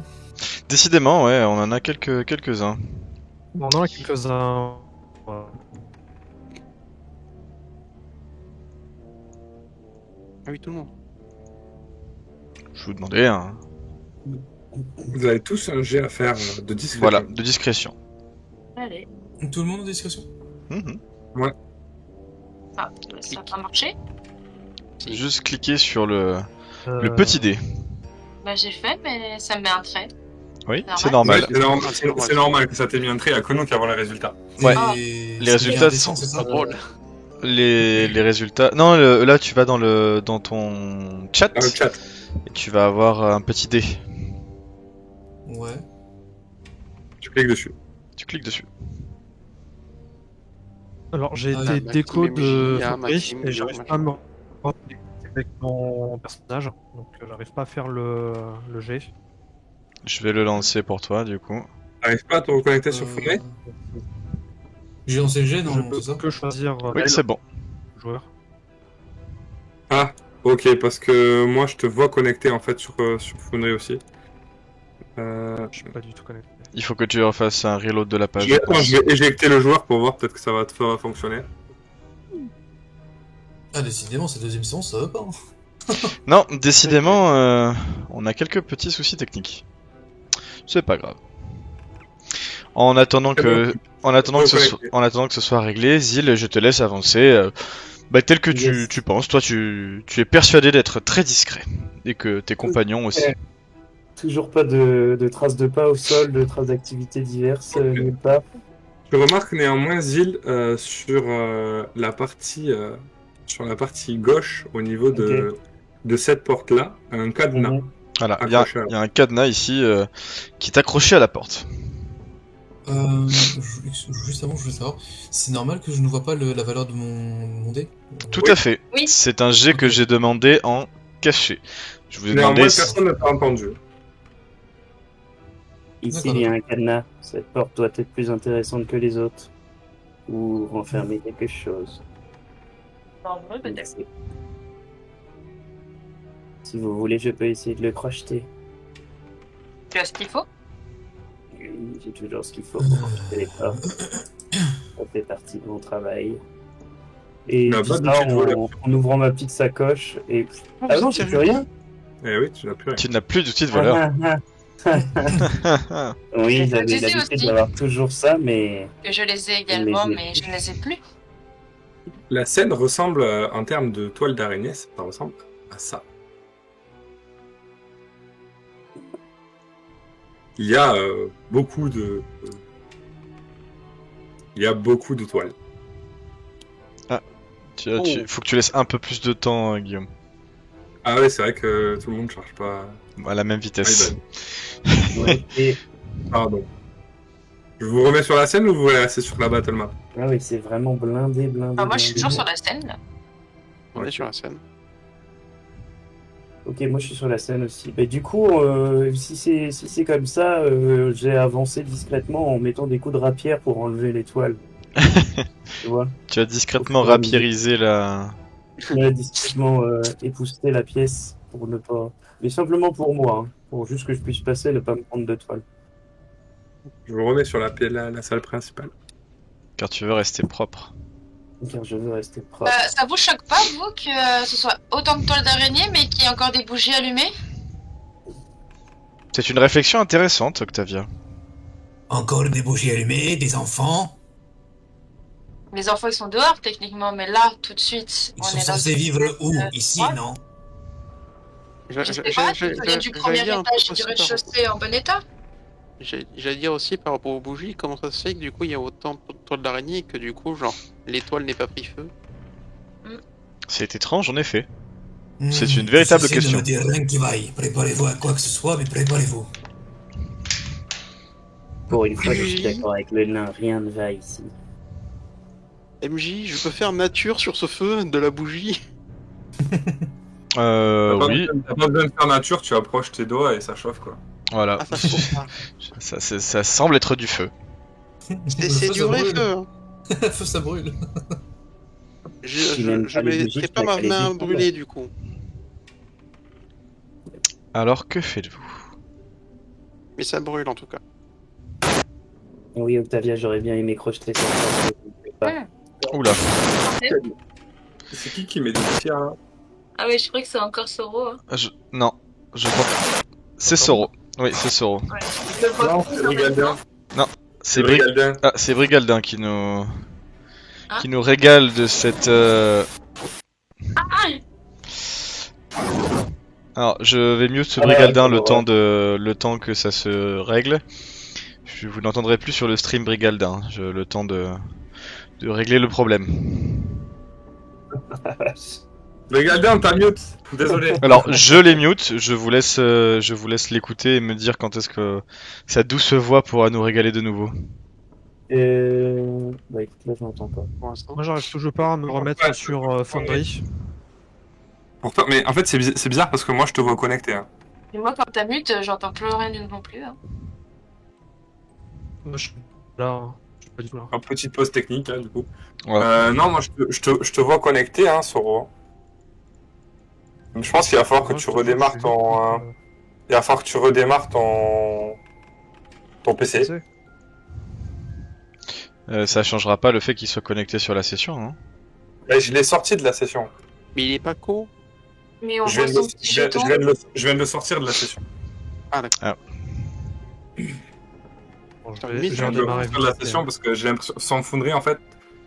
Speaker 4: Décidément, ouais, on en a quelques-uns.
Speaker 5: On en a quelques-uns. Voilà.
Speaker 2: Ah oui, tout le monde.
Speaker 4: Je vous demandais, hein.
Speaker 3: Vous avez tous un jet à faire de discrétion.
Speaker 4: Voilà, de discrétion.
Speaker 6: Allez.
Speaker 8: Tout le monde en discrétion?
Speaker 4: Mhm.
Speaker 6: Ah, ça a pas marché.
Speaker 4: Juste cliquer sur le
Speaker 5: Euh,
Speaker 4: petit dé.
Speaker 6: Bah, j'ai fait, mais ça me met un trait.
Speaker 4: Oui,
Speaker 6: normal.
Speaker 4: c'est normal.
Speaker 3: C'est normal que ça t'ait mis un trait à que nous qui avons les résultats.
Speaker 4: Ouais.
Speaker 6: Ah.
Speaker 4: Les résultats sont-
Speaker 8: c'est
Speaker 2: Pas drôle.
Speaker 4: les résultats. Non, là tu vas dans ton chat
Speaker 3: Dans le chat.
Speaker 4: et tu vas avoir un petit dé.
Speaker 8: Ouais.
Speaker 3: Tu cliques dessus.
Speaker 4: Tu cliques dessus.
Speaker 5: Alors, j'ai
Speaker 8: Ah,
Speaker 5: été
Speaker 2: Maxime
Speaker 5: déco
Speaker 2: MJ,
Speaker 5: de
Speaker 2: ah,
Speaker 5: Fabrice
Speaker 2: Maxime,
Speaker 5: et j'arrive
Speaker 2: machin.
Speaker 5: pas à me reconnecter avec mon personnage, donc j'arrive pas à faire le jet.
Speaker 4: Je vais le lancer pour toi du coup.
Speaker 3: T'arrives pas à te reconnecter sur Funny?
Speaker 8: J'ai lancé le jet, non,
Speaker 5: Je
Speaker 8: c'est ça
Speaker 5: peux choisir
Speaker 4: Oui, c'est bon.
Speaker 5: le joueur.
Speaker 3: Ah, ok, parce que moi je te vois connecté en fait sur Funry aussi.
Speaker 5: Je suis pas du tout connecté.
Speaker 4: Il faut que tu refasses un reload de la page.
Speaker 3: Attends, je vais éjecter le joueur pour voir, peut-être que ça va te faire fonctionner.
Speaker 8: Ah, décidément, cette deuxième séance, ça va pas. Hein.
Speaker 4: Non, décidément, on a quelques petits soucis techniques. C'est pas grave. En attendant que ce soit réglé, Zil, je te laisse avancer. Tel que
Speaker 1: Yes.
Speaker 4: tu penses. Toi, tu es persuadé d'être très discret et que tes compagnons aussi.
Speaker 1: Toujours pas de traces de pas au sol, de traces d'activités diverses, nulle part.
Speaker 3: Je remarque néanmoins Zil sur la partie gauche au niveau de cette porte là, un cadenas.
Speaker 1: Mhm.
Speaker 4: Voilà, il y a un cadenas ici qui est accroché à la porte.
Speaker 8: Juste avant, je voulais savoir, c'est normal que je ne vois pas la valeur de mon dé
Speaker 4: Tout
Speaker 3: Oui.
Speaker 4: à fait.
Speaker 6: Oui.
Speaker 4: C'est un jet que j'ai demandé en caché. Je vous ai
Speaker 3: Néanmoins,
Speaker 4: demandé.
Speaker 3: personne ne t'a entendu.
Speaker 1: Ici,
Speaker 8: D'accord,
Speaker 1: il y a un cadenas. Cette porte doit être plus intéressante que les autres. Ou renfermer quelque chose.
Speaker 6: Dangereux, peut-être.
Speaker 1: C'est- Si vous voulez, je peux essayer de le crocheter.
Speaker 6: Tu as ce qu'il faut?
Speaker 1: Oui, j'ai toujours ce qu'il faut pour crocheter les portes. Ça fait partie de mon travail. Et
Speaker 3: Tu n'as
Speaker 1: je
Speaker 3: pas
Speaker 1: dis
Speaker 3: d'outil
Speaker 1: ça
Speaker 3: de voleur.
Speaker 1: en ouvrant ma petite sacoche. Et... Ah non, j'ai plus rien.
Speaker 3: Eh oui, tu n'as plus rien.
Speaker 4: Tu n'as plus d'outil de voleur.
Speaker 1: Oui,
Speaker 6: Je
Speaker 1: j'avais
Speaker 6: disais
Speaker 1: l'habitude
Speaker 6: aussi.
Speaker 1: d'avoir toujours ça, mais
Speaker 6: Que je les ai également,
Speaker 1: Mais
Speaker 6: mais je ne les ai plus.
Speaker 3: La scène ressemble, en termes de toile d'araignée, ça ressemble à ça. Il y a beaucoup de... Il y a beaucoup de toiles.
Speaker 4: Faut que tu laisses un peu plus de temps, Guillaume.
Speaker 3: Ah oui, c'est vrai que tout le monde ne charge pas...
Speaker 4: À la même vitesse.
Speaker 1: ouais, et...
Speaker 3: Pardon. Je vous remets sur la scène ou vous voulez rester sur la battle map?
Speaker 1: Ah oui, c'est vraiment blindé.
Speaker 6: Enfin, moi, je suis
Speaker 1: blindé.
Speaker 6: toujours sur la scène, là.
Speaker 2: On est sur la scène.
Speaker 1: Ok, moi je suis sur la scène aussi. Mais du coup, si c'est comme ça, j'ai avancé discrètement en mettant des coups de rapière pour enlever l'étoile. Tu vois,
Speaker 4: Tu as discrètement
Speaker 1: Faut que-
Speaker 4: rapiérisé la.
Speaker 1: j'ai discrètement épousseté la pièce pour ne pas. Mais simplement pour moi, hein, pour juste que je puisse passer, ne pas me prendre de toile.
Speaker 3: Je vous remets sur la salle principale.
Speaker 4: Car tu veux rester propre.
Speaker 1: Car je veux rester propre.
Speaker 6: Ça vous choque pas, vous, que ce soit autant de toiles d'araignée, mais qu'il y ait encore des bougies allumées?
Speaker 4: C'est une réflexion intéressante, Octavia.
Speaker 8: Encore des bougies allumées, des enfants.
Speaker 6: Les enfants, ils sont dehors, techniquement, mais là, tout de suite,
Speaker 8: Ils
Speaker 6: on
Speaker 8: sont
Speaker 6: est dans
Speaker 8: censés
Speaker 6: une
Speaker 8: vivre
Speaker 6: pièce,
Speaker 8: où Ici,
Speaker 6: froide.
Speaker 8: non
Speaker 6: Je sais pas, tu viens du premier étage du rez-de-chaussée en bon état?
Speaker 2: J'allais dire aussi par rapport aux bougies, comment ça se fait que du coup il y a autant de toiles d'araignée et que du coup, genre, l'étoile n'est pas pris feu?
Speaker 4: C'est étrange, en effet. C'est une véritable
Speaker 8: Ceci
Speaker 4: question.
Speaker 8: ne me dit rien qui vaille. Préparez-vous à quoi que ce soit, mais préparez-vous.
Speaker 1: Pour une fois, je suis
Speaker 2: Oui.
Speaker 1: d'accord avec le nain, rien ne va ici.
Speaker 2: MJ, je peux faire nature sur ce feu de la bougie?
Speaker 4: Oui,
Speaker 3: T'as pas besoin de faire nature, tu approches tes doigts et ça chauffe quoi.
Speaker 4: voilà.
Speaker 2: Ah, ça chauffe pas.
Speaker 4: Ça semble être du feu.
Speaker 2: C'est du vrai feu. Hein.
Speaker 8: Le feu, ça brûle.
Speaker 2: Je
Speaker 1: n'aime pas les bougies,
Speaker 2: mettrai
Speaker 1: je
Speaker 2: pas ma
Speaker 1: claque les
Speaker 2: main
Speaker 1: yeux.
Speaker 2: brûlée du coup.
Speaker 4: Alors que faites-vous?
Speaker 2: Mais ça brûle en tout cas.
Speaker 1: Oui, Octavia, j'aurais bien aimé crocheter cette porte, mais je ne peux pas.
Speaker 4: Oula.
Speaker 3: C'est qui met des tirs là?
Speaker 6: Ah oui, je crois que c'est encore Soro. Hein.
Speaker 4: Non, je pense. C'est Soro. Oui, c'est Soro.
Speaker 6: Ouais. Je le vois
Speaker 3: Non,
Speaker 6: plus
Speaker 3: c'est
Speaker 6: dans le
Speaker 3: Brigaldin.
Speaker 6: temps.
Speaker 4: C'est
Speaker 3: Brigaldin.
Speaker 4: c'est Brigaldin qui nous
Speaker 6: Ah.
Speaker 4: régale de cette.
Speaker 6: Ah,
Speaker 4: Alors, je vais mute
Speaker 1: Ah,
Speaker 4: Brigaldin
Speaker 1: ouais,
Speaker 4: le temps que ça se règle. Vous n'entendrez plus sur le stream Brigaldin. Le temps de régler le problème.
Speaker 3: Le gardien, t'as mute. Désolé.
Speaker 4: Alors, je les mute, je vous laisse l'écouter et me dire quand est-ce que sa douce voix pourra nous régaler de nouveau.
Speaker 1: Bah écoute, là je n'entends pas.
Speaker 2: Pour l'instant.
Speaker 5: Moi, j'arrive toujours pas à me remettre
Speaker 3: Ouais.
Speaker 5: sur Foundry.
Speaker 3: Pourtant, mais en fait, c'est bizarre parce que moi, je te vois connecté. Hein.
Speaker 6: Et moi, quand t'as mute, j'entends plus rien non plus. Hein.
Speaker 5: Moi, je suis là, je suis pas du tout là.
Speaker 3: En petite pause technique, là, du coup.
Speaker 4: Ouais.
Speaker 3: Non, moi, je te vois connecté, hein, Soro. Donc, je pense qu'il va falloir que
Speaker 5: Moi,
Speaker 3: tu
Speaker 5: je te jure,
Speaker 3: redémarres
Speaker 5: je suis
Speaker 3: ton...
Speaker 5: juste,
Speaker 3: Il va falloir que tu redémarres ton PC.
Speaker 5: PC.
Speaker 4: Ça changera pas le fait qu'il soit connecté sur la session, hein.
Speaker 3: Et je l'ai sorti de la session.
Speaker 2: Mais il est pas co.
Speaker 6: Mais on
Speaker 3: Je
Speaker 6: voit
Speaker 3: viens,
Speaker 6: son
Speaker 3: de,
Speaker 6: petit
Speaker 3: je viens-
Speaker 6: jeton.
Speaker 3: je viens de le, je viens de le sortir de la session.
Speaker 2: Ah, d'accord.
Speaker 5: Bon, je
Speaker 2: Je
Speaker 5: vais
Speaker 2: viens
Speaker 3: Je viens de le
Speaker 5: redémarrer
Speaker 3: sortir de la
Speaker 5: vite fait.
Speaker 3: session parce que j'ai l'impression... Sans Foundry, en fait,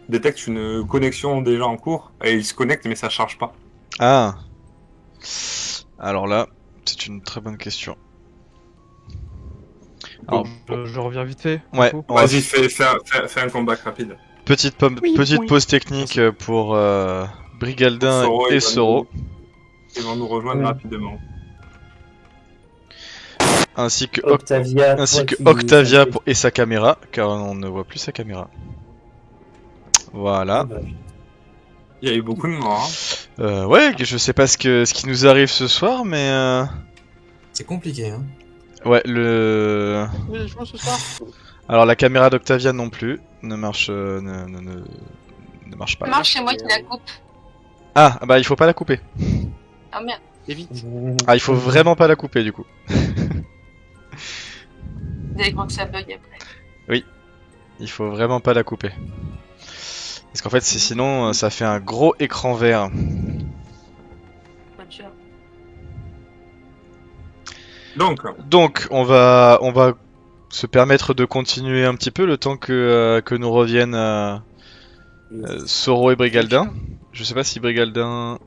Speaker 3: détecte une connexion déjà en cours et il se connecte mais ça charge pas.
Speaker 4: Ah. Alors là, c'est une très bonne question. Alors,
Speaker 5: Je reviens vite fait. du
Speaker 4: ouais,
Speaker 5: coup.
Speaker 4: on va
Speaker 3: Vas-y, fais un comeback rapide.
Speaker 4: petite pause technique pour Brigaldin
Speaker 3: Soro,
Speaker 4: et
Speaker 3: il va
Speaker 4: Soro,
Speaker 3: Ils vont nous rejoindre
Speaker 1: Oui.
Speaker 3: rapidement.
Speaker 4: ainsi que
Speaker 1: Octavia. toi qui-
Speaker 4: Octavia et sa caméra, car on ne voit plus sa caméra. Voilà.
Speaker 1: Ah bah,
Speaker 3: Il y a eu beaucoup de morts. Hein.
Speaker 4: Ouais, je sais pas ce qui nous arrive ce soir, mais
Speaker 8: C'est compliqué, hein.
Speaker 4: ouais, le.
Speaker 2: Oui, je pense ce soir.
Speaker 4: Alors la caméra d'Octavia non plus ne marche ne marche pas.
Speaker 6: Ça marche, c'est moi qui la coupe.
Speaker 4: Ah bah il faut pas la couper.
Speaker 6: Ah merde.
Speaker 2: Évite.
Speaker 4: Ah il faut vraiment pas la couper du coup.
Speaker 6: Vous allez croire que ça bug après.
Speaker 4: Il faut vraiment pas la couper. Parce qu'en fait sinon ça fait un gros écran vert.
Speaker 6: Pas dur.
Speaker 3: Donc,
Speaker 4: Donc on va se permettre de continuer un petit peu le temps que nous reviennent Soro et Brigaldin. Je sais pas si Brigaldin.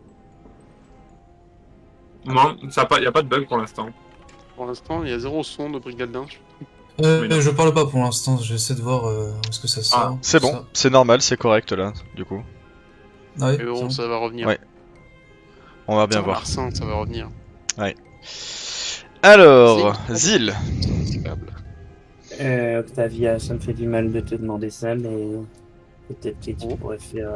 Speaker 3: non, il n'y a pas de bug pour l'instant.
Speaker 2: Pour l'instant, il y a zéro son de Brigaldin.
Speaker 3: Mais non.
Speaker 8: Je parle pas pour l'instant, j'essaie de voir où est-ce que ça sort.
Speaker 4: C'est
Speaker 8: tout
Speaker 4: bon,
Speaker 8: ça.
Speaker 4: c'est normal, c'est correct là, du coup.
Speaker 8: Ah ouais,
Speaker 2: Mais bon,
Speaker 8: c'est bon.
Speaker 2: ça va revenir.
Speaker 4: Ouais. On va bien
Speaker 2: Sur
Speaker 4: voir.
Speaker 2: Larsin, ça va revenir.
Speaker 4: Alors, Zil.
Speaker 2: C'est câble.
Speaker 1: Octavia, ça me fait du mal de te demander ça, mais peut-être que tu pourrais faire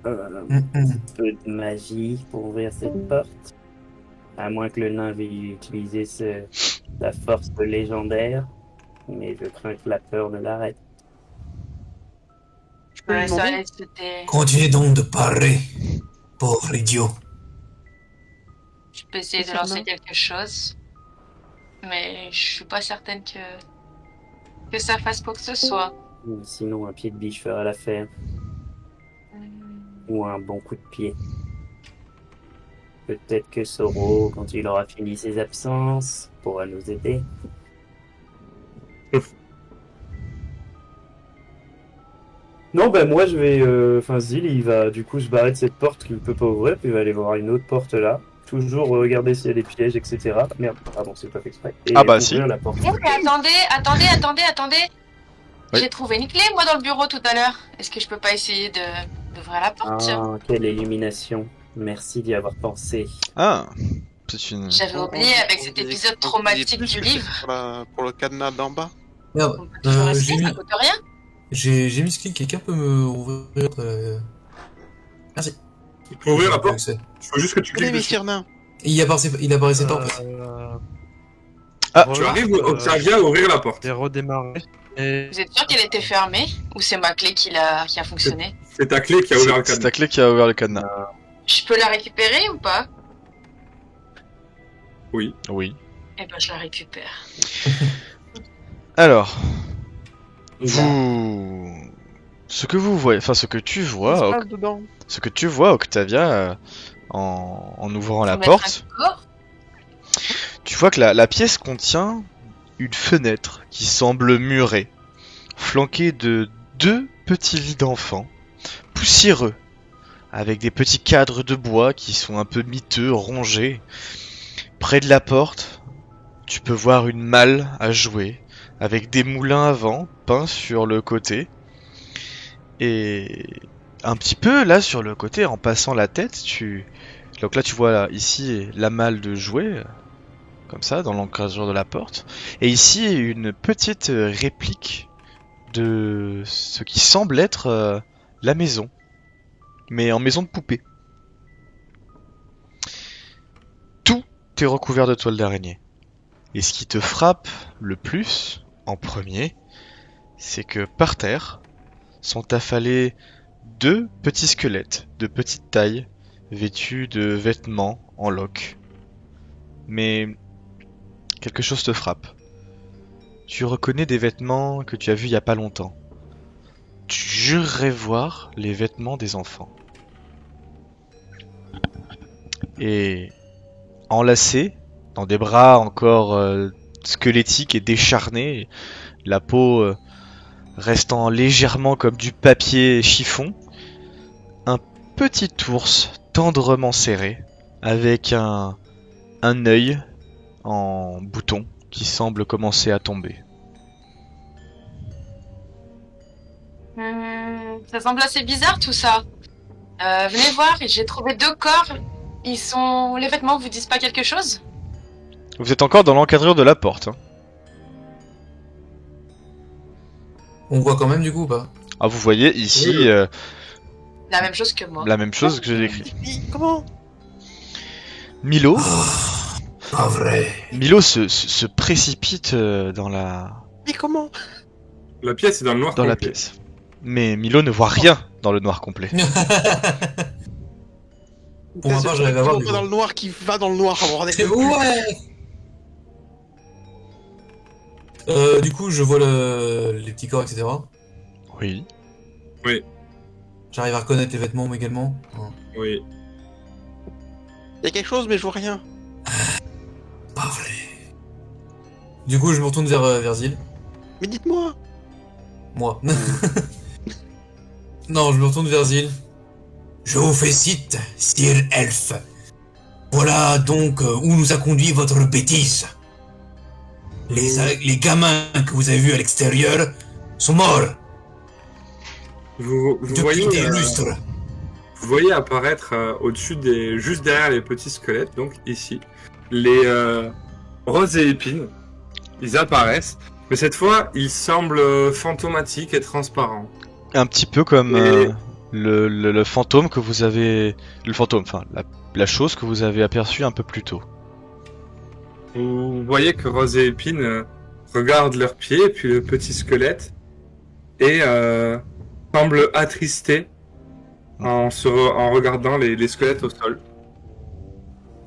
Speaker 1: un peu de magie pour ouvrir cette porte. À moins que le nain veuille utiliser sa force légendaire, mais je crains que la peur ne l'arrête.
Speaker 2: Je peux lui
Speaker 6: Ouais, ça
Speaker 2: demander.
Speaker 6: va, c'était.
Speaker 8: Continuez donc de parler, pauvre idiot.
Speaker 6: Je peux essayer de
Speaker 2: C'est
Speaker 6: lancer
Speaker 2: bien.
Speaker 6: quelque chose. Mais je suis pas certaine que ça fasse quoi que ce soit.
Speaker 1: Sinon, un pied de biche fera l'affaire, ou un bon coup de pied. Peut-être que Soro, quand il aura fini ses absences, pourra nous aider. Non, ben moi je vais. Enfin, Zil, il va du coup se barrer de cette porte qu'il ne peut pas ouvrir, puis il va aller voir une autre porte là. Toujours regarder s'il y a des pièges, etc. Merde, pardon, c'est pas fait exprès. Et
Speaker 4: Ah bah,
Speaker 1: ouvrir
Speaker 4: si.
Speaker 1: la porte.
Speaker 6: Oh, mais attendez.
Speaker 4: Oui.
Speaker 6: J'ai trouvé une clé, moi, dans le bureau tout à l'heure. Est-ce que je peux pas essayer d'ouvrir la porte
Speaker 1: Ah, quelle illumination. Merci d'y avoir pensé.
Speaker 4: Ah, c'est une.
Speaker 6: J'avais oublié avec cet épisode traumatique du livre.
Speaker 2: Pour le cadenas d'en bas.
Speaker 8: Merde,
Speaker 6: On peut toujours essayer,
Speaker 8: j'ai
Speaker 6: ça
Speaker 8: mis,
Speaker 6: coûte rien.
Speaker 8: j'ai mis ce clic, quelqu'un peut me ouvrir Merci.
Speaker 3: Tu peux ouvrir la porte.
Speaker 8: Accès.
Speaker 3: Il faut juste que tu
Speaker 2: Allez,
Speaker 3: cliques dessus.
Speaker 2: messieurs nains.
Speaker 8: Il apparaissait pas en fait.
Speaker 4: Ah,
Speaker 3: Tu arrives, Octavia, à ouvrir la porte.
Speaker 5: Et redémarrer. Et
Speaker 6: Vous êtes sûr qu'elle était fermée ou c'est ma clé qui a fonctionné?
Speaker 3: C'est ta clé qui a ouvert le
Speaker 4: C'est
Speaker 3: cadenas.
Speaker 4: ta clé qui a ouvert le cadenas.
Speaker 6: Je peux la récupérer ou pas?
Speaker 3: Oui.
Speaker 4: Oui.
Speaker 6: Eh ben, je la récupère.
Speaker 4: Alors,
Speaker 1: Et là,
Speaker 4: ce que vous voyez, enfin ce que tu vois,
Speaker 2: Qu'est-ce qui se passe dedans.
Speaker 4: ce que tu vois, Octavia, en ouvrant la
Speaker 6: Faut mettre un
Speaker 4: porte,
Speaker 6: corps.
Speaker 4: tu vois que la pièce contient une fenêtre qui semble murée, flanquée de 2 petits lits d'enfants, poussiéreux, avec des petits cadres de bois qui sont un peu miteux, rongés. Près de la porte, tu peux voir une malle à jouer, avec des moulins à vent peints sur le côté. Et un petit peu là sur le côté, en passant la tête, donc là tu vois là, ici la malle de jouet, comme ça, dans l'encadrement de la porte, et ici une petite réplique de ce qui semble être la maison, mais en maison de poupée. Tout est recouvert de toile d'araignée. Et ce qui te frappe le plus, en premier, c'est que par terre sont affalés 2 petits squelettes de petite taille, vêtus de vêtements en loques. Mais quelque chose te frappe. Tu reconnais des vêtements que tu as vus il y a pas longtemps. Tu jurerais voir les vêtements des enfants. Et enlacés, dans des bras encore squelettiques et décharnés, la peau restant légèrement comme du papier chiffon, un petit ours tendrement serré, avec un œil en bouton qui semble commencer à tomber.
Speaker 6: Ça semble assez bizarre tout ça. Venez voir, j'ai trouvé 2 corps. Les vêtements vous disent pas quelque chose?
Speaker 4: Vous êtes encore dans l'encadrure de la porte. Hein.
Speaker 8: On voit quand même du coup ou pas?
Speaker 4: Ah, vous voyez ici
Speaker 6: La même chose que moi.
Speaker 4: la même chose que j'ai décrit.
Speaker 2: Comment?
Speaker 4: Milo,
Speaker 8: Pas vrai.
Speaker 4: Milo se précipite dans la
Speaker 2: Mais comment?
Speaker 3: La pièce est dans le noir
Speaker 4: dans la
Speaker 3: complet.
Speaker 4: pièce. Mais Milo ne voit rien dans le noir complet.
Speaker 8: Pour ma part, j'arrive à voir
Speaker 2: Qui
Speaker 8: du
Speaker 2: va dans le noir, qui va dans le noir, bordel.
Speaker 8: Ouais. Du coup, je vois les petits corps, etc.
Speaker 4: Oui.
Speaker 8: J'arrive à reconnaître les vêtements également.
Speaker 3: Oui.
Speaker 2: Il y a quelque chose, mais je vois rien.
Speaker 8: Pas vrai. Du coup, je me retourne vers Zil.
Speaker 2: Mais dites-moi.
Speaker 8: Moi. Non, je me retourne vers Zil. Je vous félicite, Sir Elf. Voilà donc où nous a conduit votre bêtise. Les gamins que vous avez vus à l'extérieur sont morts
Speaker 3: Vous
Speaker 8: depuis
Speaker 3: voyez,
Speaker 8: des lustres.
Speaker 3: vous voyez apparaître au-dessus juste derrière les petits squelettes, donc ici, les roses et épines. Ils apparaissent, mais cette fois, ils semblent fantomatiques et transparents.
Speaker 4: Un petit peu comme
Speaker 3: Et-
Speaker 4: le fantôme que vous avez... Le fantôme, enfin, la chose que vous avez aperçue un peu plus tôt.
Speaker 3: Vous voyez que Rose et Épine regardent leurs pieds, puis le petit squelette, et semblent attristés en regardant les squelettes au sol.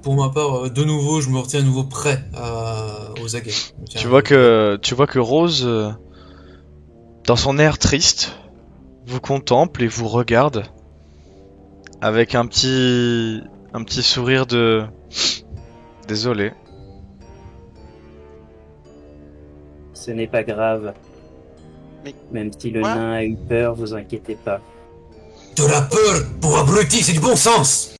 Speaker 8: Pour ma part, de nouveau, je me retiens à nouveau prêt aux aguets.
Speaker 4: Tu vois que Rose, dans son air triste, vous contemple et vous regarde avec un petit sourire de... Désolé.
Speaker 1: Ce n'est pas grave.
Speaker 2: Mais-
Speaker 1: Même si le
Speaker 2: Quoi
Speaker 1: nain a eu peur, vous inquiétez pas.
Speaker 8: De la peur, pour abruti, c'est du bon sens.